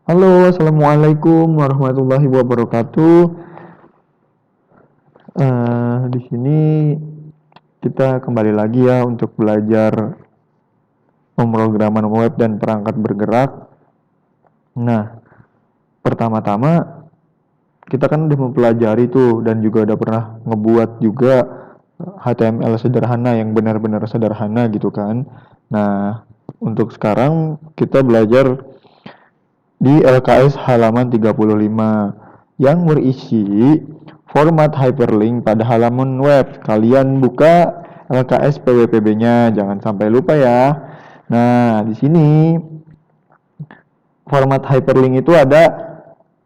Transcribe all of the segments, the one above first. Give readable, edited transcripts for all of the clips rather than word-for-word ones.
Halo, assalamualaikum warahmatullahi wabarakatuh. Di sini kita kembali lagi ya untuk belajar pemrograman web dan perangkat bergerak. Nah, pertama-tama kita kan udah mempelajari tuh dan juga udah pernah ngebuat juga HTML sederhana yang benar-benar sederhana gitu kan. Nah, untuk sekarang kita belajar di LKS halaman 35 yang berisi format hyperlink pada halaman web. Kalian buka LKS PWPB-nya, jangan sampai lupa ya. Nah, di sini format hyperlink itu ada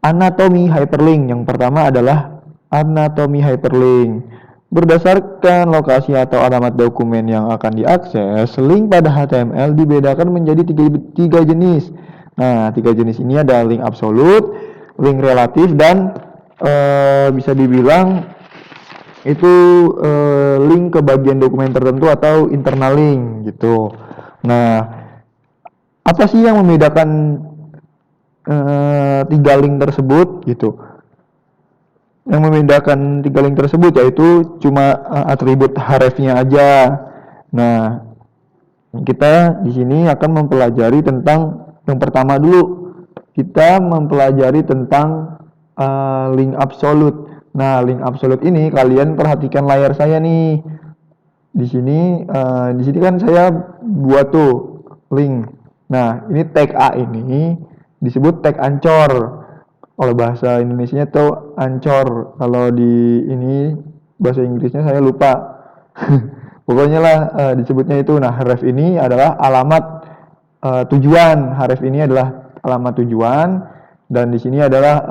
anatomi hyperlink. Yang pertama adalah anatomi hyperlink. Berdasarkan lokasi atau alamat dokumen yang akan diakses, link pada HTML dibedakan menjadi tiga jenis. Nah, tiga jenis ini ada link absolut, link relatif, dan bisa dibilang itu link ke bagian dokumen tertentu atau internal link gitu. Nah, apa sih yang membedakan tiga link tersebut gitu? Yang membedakan tiga link tersebut yaitu cuma atribut hrefnya aja. Nah, kita di sini akan mempelajari tentang yang pertama dulu. Kita mempelajari tentang link absolut. Nah, link absolut ini kalian perhatikan layar saya nih. Di sini kan saya buat tuh link. Nah, ini tag A ini disebut tag ancor. Kalau bahasa Indonesianya tuh ancor. Kalau di ini bahasa Inggrisnya saya lupa. Pokoknya lah disebutnya itu. Nah, href ini adalah alamat tujuan. Href ini adalah alamat tujuan dan di sini adalah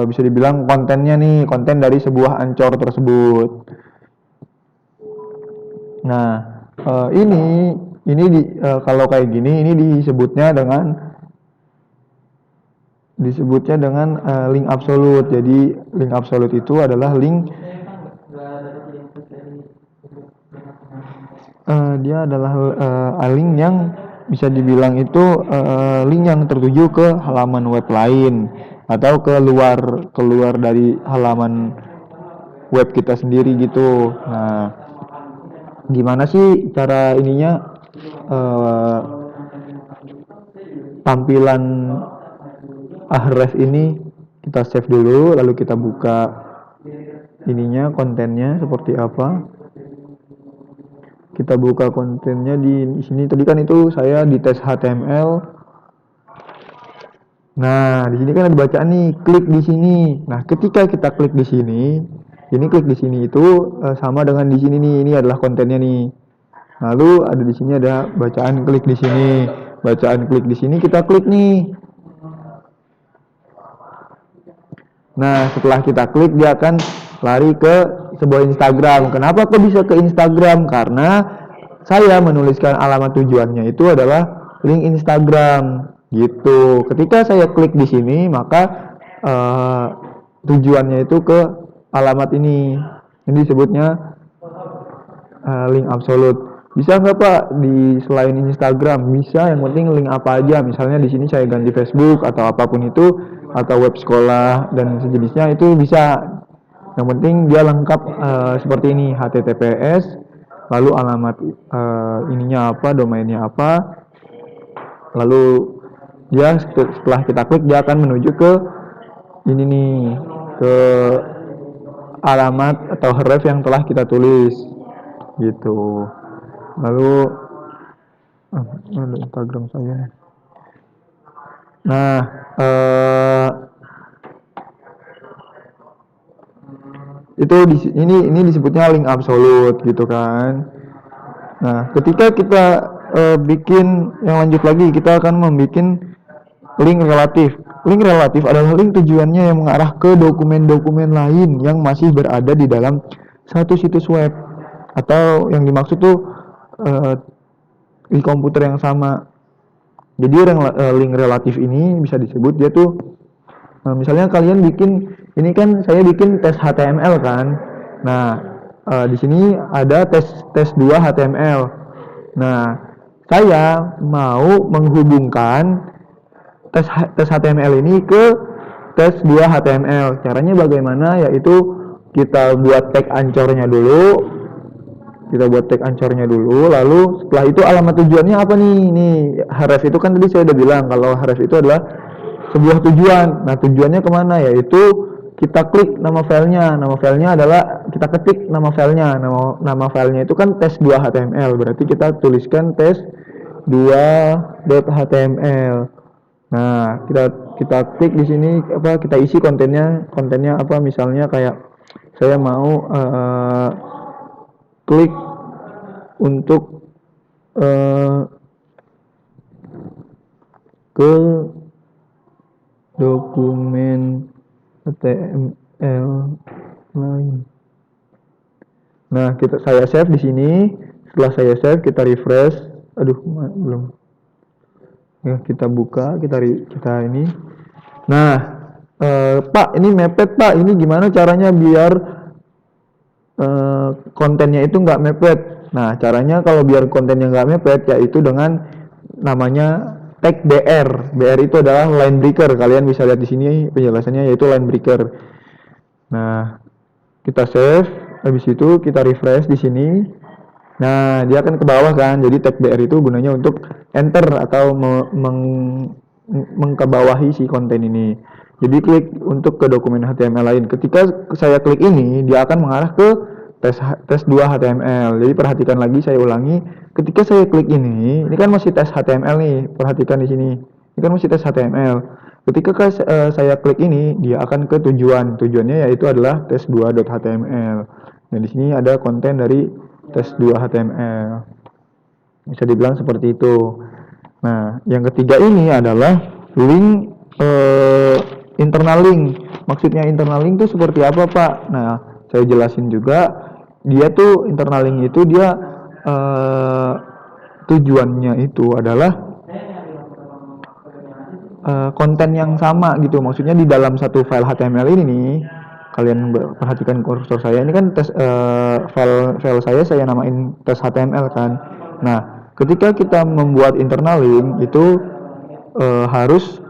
bisa dibilang kontennya nih, konten dari sebuah ancor tersebut. Nah, kalau kayak gini ini disebutnya dengan link absolut. Jadi link absolut itu adalah link dia adalah link yang bisa dibilang itu link yang tertuju ke halaman web lain atau keluar dari halaman web kita sendiri gitu. Nah, gimana sih cara ininya tampilan ahref ini? Kita save dulu, lalu kita buka ininya, kontennya seperti apa. Kita buka kontennya di sini. Tadi kan itu saya di tes HTML. Nah, di sini kan ada bacaan nih, klik di sini. Nah, ketika kita klik di sini, ini klik di sini itu sama dengan di sini nih. Ini adalah kontennya nih. Lalu ada di sini ada bacaan klik di sini. Bacaan klik di sini kita klik nih. Nah, setelah kita klik dia akan lari ke sebuah Instagram. Kenapa kok bisa ke Instagram? Karena saya menuliskan alamat tujuannya itu adalah link Instagram gitu. Ketika saya klik di sini, maka tujuannya itu ke alamat ini. Ini disebutnya link absolut. Bisa nggak Pak di selain Instagram? Bisa, yang penting link apa aja. Misalnya di sini saya ganti Facebook atau apapun itu, atau web sekolah dan sejenisnya itu bisa. Yang penting dia lengkap seperti ini, HTTPS, lalu alamat ininya apa, domainnya apa, lalu dia setelah kita klik dia akan menuju ke ini nih, ke alamat atau href yang telah kita tulis gitu. Lalu ada Instagram saya. Nah, ini disebutnya link absolut gitu kan. Nah, ketika kita bikin yang lanjut lagi, kita akan membuat link relatif. Link relatif adalah link tujuannya yang mengarah ke dokumen-dokumen lain yang masih berada di dalam satu situs web, atau yang dimaksud tuh di komputer yang sama. Jadi link relatif ini bisa disebut dia tuh misalnya kalian bikin, ini kan saya bikin tes HTML kan. Nah, di sini ada tes 2 HTML. Nah, saya mau menghubungkan tes HTML ini ke tes 2 HTML. Caranya bagaimana? Yaitu kita buat tag ancornya dulu. Lalu setelah itu alamat tujuannya apa nih? Nih, href itu kan tadi saya udah bilang kalau href itu adalah sebuah tujuan. Nah, tujuannya kemana? Yaitu kita klik nama filenya. Nama filenya adalah kita ketik nama filenya. Nama filenya itu kan tes2html. Berarti kita tuliskan tes2.html. Nah, kita klik di sini kita isi kontennya apa, misalnya kayak saya mau klik untuk ke dokumen HTML lain. Nah, saya save di sini. Setelah saya save, kita refresh. Aduh, belum. Ya, kita buka, kita ini. Nah, Pak, ini mepet Pak. Ini gimana caranya biar kontennya itu nggak mepet? Nah, caranya kalau biar kontennya nggak mepet, yaitu dengan namanya tag BR. BR itu adalah line breaker. Kalian bisa lihat di sini penjelasannya, yaitu line breaker. Nah, kita save. Habis itu kita refresh di sini. Nah, dia akan ke bawah kan. Jadi tag BR itu gunanya untuk enter atau mengkebawahi si konten ini. Jadi klik untuk ke dokumen HTML lain. Ketika saya klik ini, dia akan mengarah ke tes 2 HTML. Jadi perhatikan lagi, saya ulangi. Ketika saya klik ini kan masih tes HTML nih. Perhatikan di sini. Ini kan masih tes HTML. Ketika saya klik ini, dia akan ke tujuan. Tujuannya yaitu adalah tes2.html. Nah, di sini ada konten dari tes2html. Bisa dibilang seperti itu. Nah, yang ketiga ini adalah link internal link. Maksudnya internal link itu seperti apa, Pak? Nah, saya jelasin juga. Dia tuh internal link itu dia tujuannya itu adalah konten yang sama gitu. Maksudnya di dalam satu file HTML ini nih, kalian perhatikan kursor saya ini kan file saya namain tes HTML kan. Nah, ketika kita membuat internal link itu harus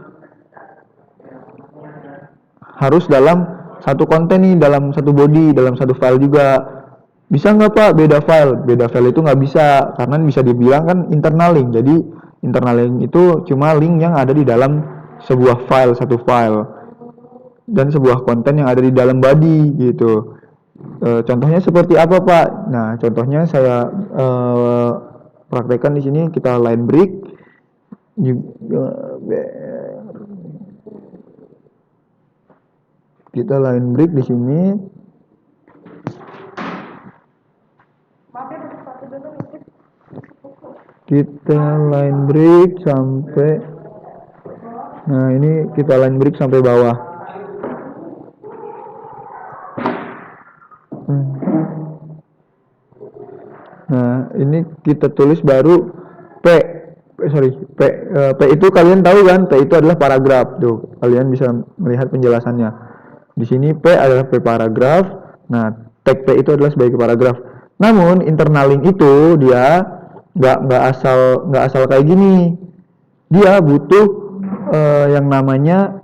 dalam satu konten nih, dalam satu body, dalam satu file juga. Bisa nggak Pak beda file? Beda file itu nggak bisa, karena bisa dibilang kan internal link. Jadi internal link itu cuma link yang ada di dalam sebuah file, satu file, dan sebuah konten yang ada di dalam body gitu. Contohnya seperti apa Pak? Nah, contohnya saya praktekkan di sini. Kita line break di sini. Kita line break sampai, nah ini kita line break sampai bawah. Nah, ini kita tulis baru P itu kalian tahu kan, P itu adalah paragraf. Tuh, kalian bisa melihat penjelasannya. Di sini P adalah P paragraf. Nah, tag P itu adalah sebagai paragraf. Namun internal link itu dia nggak asal kayak gini. Dia butuh yang namanya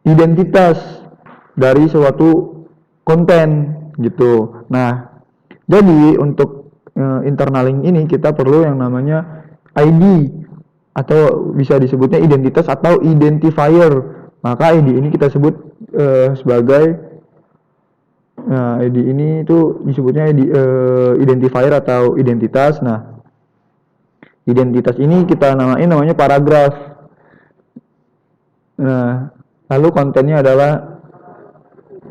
identitas dari suatu konten gitu. Nah, jadi untuk internal link ini kita perlu yang namanya ID atau bisa disebutnya identitas atau identifier. Maka ID ini kita sebut sebagai ID ini itu disebutnya identifier atau identitas. Nah, identitas ini kita namanya paragraf. Nah, lalu kontennya adalah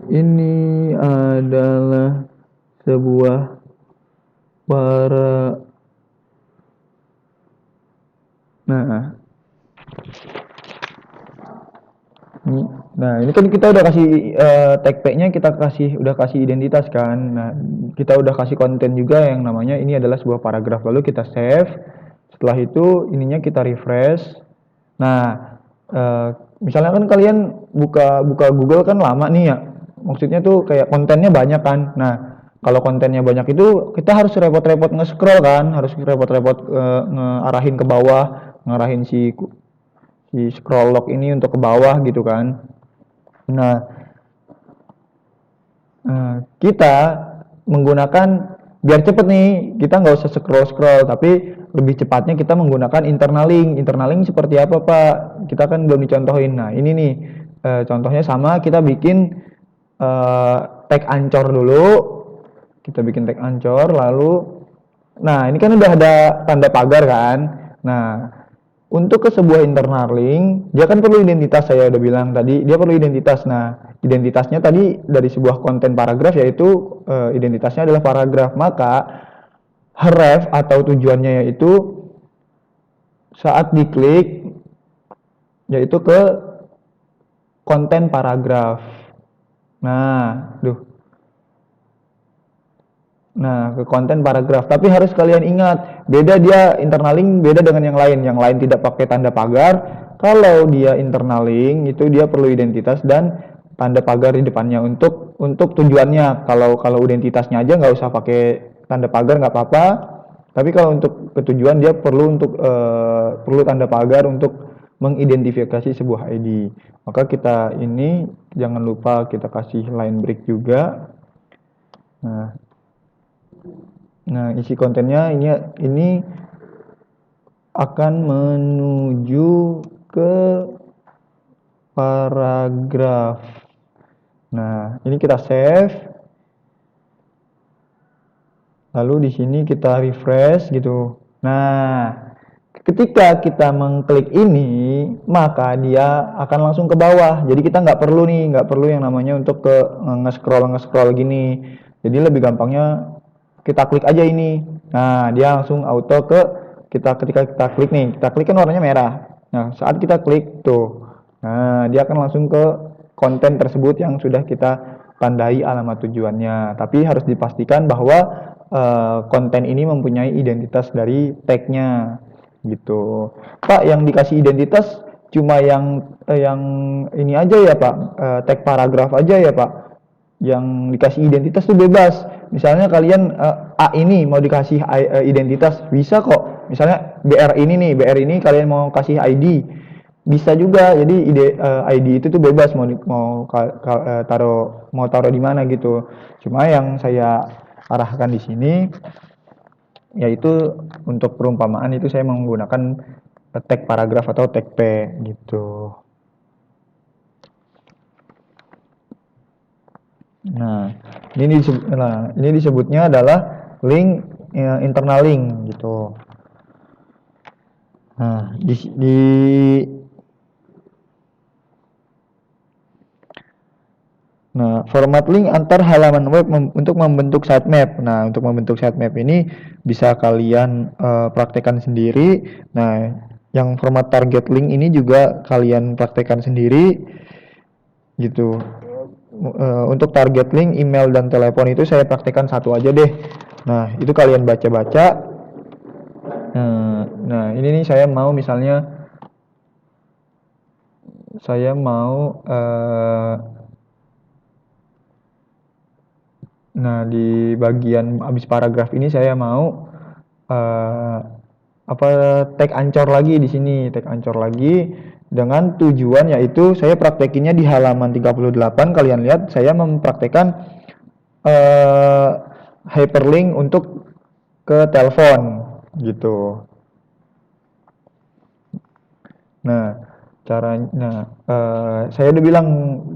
ini adalah sebuah Nah, ini kan kita udah kasih tag P-nya, kita udah kasih identitas kan. Nah, kita udah kasih konten juga yang namanya ini adalah sebuah paragraf. Lalu kita save. Setelah itu ininya kita refresh. Nah, misalnya kan kalian buka Google kan lama nih ya. Maksudnya tuh kayak kontennya banyak kan. Nah, kalau kontennya banyak itu kita harus repot-repot nge-scroll kan, harus repot-repot ngarahin ke bawah, ngarahin si si scroll lock ini untuk ke bawah gitu kan. Nah, kita menggunakan biar cepet nih, kita nggak usah scroll tapi lebih cepatnya kita menggunakan internal link. Internal link seperti apa Pak? Kita kan belum dicontohin. Nah ini nih contohnya sama, kita bikin tag ancor dulu. Kita bikin tag ancor, lalu nah ini kan udah ada tanda pagar kan. Nah untuk ke sebuah internal link, dia kan perlu identitas, saya udah bilang tadi, dia perlu identitas. Nah, identitasnya tadi dari sebuah konten paragraf, yaitu identitasnya adalah paragraf. Maka, href atau tujuannya yaitu saat diklik, yaitu ke konten paragraf. Nah, ke konten paragraf. Tapi harus kalian ingat, beda dia internal link beda dengan yang lain. Yang lain tidak pakai tanda pagar. Kalau dia internal link itu dia perlu identitas dan tanda pagar di depannya untuk tujuannya. Kalau identitasnya aja nggak usah pakai tanda pagar nggak apa-apa. Tapi kalau untuk ketujuan dia perlu perlu tanda pagar untuk mengidentifikasi sebuah ID. Maka kita ini jangan lupa kita kasih line break juga. Nah, isi kontennya ini akan menuju ke paragraf. Nah, ini kita save. Lalu di sini kita refresh gitu. Nah, ketika kita mengklik ini, maka dia akan langsung ke bawah. Jadi kita nggak perlu yang namanya untuk ke nge-scroll gini. Jadi lebih gampangnya kita klik aja ini. Nah, dia langsung auto ke ketika kita klik nih, kita klik kan warnanya merah. Nah, saat kita klik tuh, nah dia akan langsung ke konten tersebut yang sudah kita tandai alamat tujuannya. Tapi harus dipastikan bahwa konten ini mempunyai identitas dari tag-nya gitu. Pak, yang dikasih identitas cuma yang ini aja ya Pak, tag paragraf aja ya Pak. Yang dikasih identitas tuh bebas. Misalnya kalian A ini mau dikasih identitas, bisa kok. Misalnya BR ini kalian mau kasih ID, bisa juga. Jadi ID itu tuh bebas taruh di mana gitu. Cuma yang saya arahkan di sini yaitu untuk perumpamaan itu saya menggunakan tag paragraf atau tag P gitu. Nah, ini disebutnya adalah link internal link gitu. Nah, Nah, format link antar halaman web untuk membentuk sitemap. Nah, untuk membentuk sitemap ini bisa kalian praktekkan sendiri. Nah, yang format target link ini juga kalian praktekkan sendiri gitu. Untuk target link email dan telepon itu saya praktekkan satu aja deh. Nah, itu kalian baca-baca. Nah, ini nih saya mau misalnya nah di bagian habis paragraf ini saya mau tag ancor lagi di sini, tag ancor lagi dengan tujuan yaitu saya praktekinnya di halaman 38. Kalian lihat saya mempraktekkan hyperlink untuk ke telepon gitu. Nah, saya udah bilang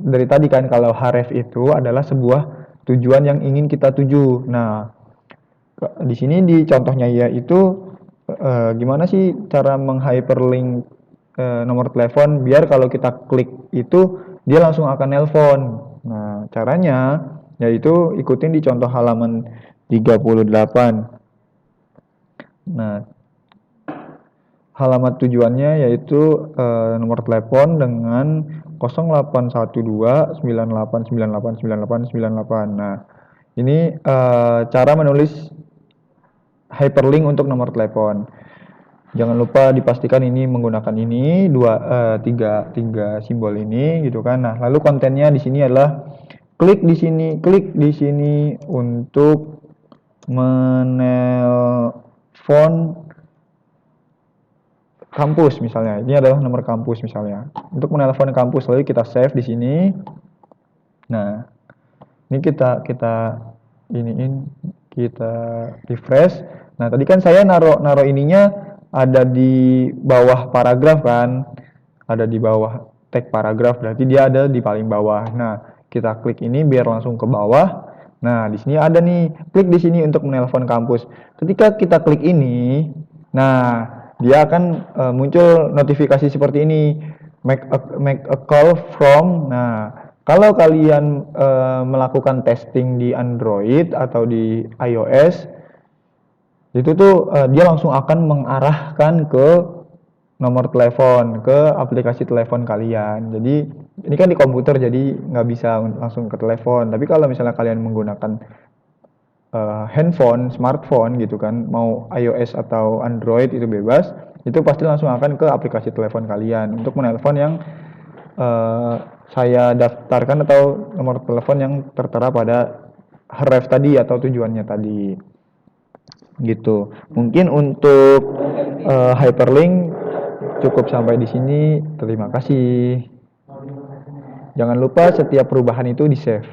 dari tadi kan kalau href itu adalah sebuah tujuan yang ingin kita tuju. Nah, di sini di contohnya yaitu gimana sih cara menghyperlink nomor telepon biar kalau kita klik itu dia langsung akan nelpon. Nah, caranya yaitu ikutin di contoh halaman 38. Nah, halamat tujuannya yaitu nomor telepon dengan 081298989898. Nah, ini cara menulis hyperlink untuk nomor telepon. Jangan lupa dipastikan ini menggunakan ini tiga simbol ini gitu kan. Nah, lalu kontennya di sini adalah klik di sini untuk menelpon kampus misalnya. Ini adalah nomor kampus misalnya. Untuk menelpon kampus lalu kita save di sini. Nah, ini kita iniin, kita refresh. Nah, tadi kan saya naro ininya ada di bawah paragraf kan. Ada di bawah tag paragraf, berarti dia ada di paling bawah. Nah, kita klik ini biar langsung ke bawah. Nah, di sini ada nih, klik di sini untuk menelpon kampus. Ketika kita klik ini, nah, dia akan muncul notifikasi seperti ini. Make a call from. Nah, kalau kalian melakukan testing di Android atau di iOS, itu tuh dia langsung akan mengarahkan ke nomor telepon, ke aplikasi telepon kalian. Jadi ini kan di komputer, jadi nggak bisa langsung ke telepon. Tapi kalau misalnya kalian menggunakan handphone, smartphone gitu kan, mau iOS atau Android itu bebas, itu pasti langsung akan ke aplikasi telepon kalian untuk menelpon yang eh, saya daftarkan atau nomor telepon yang tertera pada href tadi atau tujuannya tadi gitu. Mungkin untuk hyperlink cukup sampai di sini. Terima kasih. Jangan lupa setiap perubahan itu di save.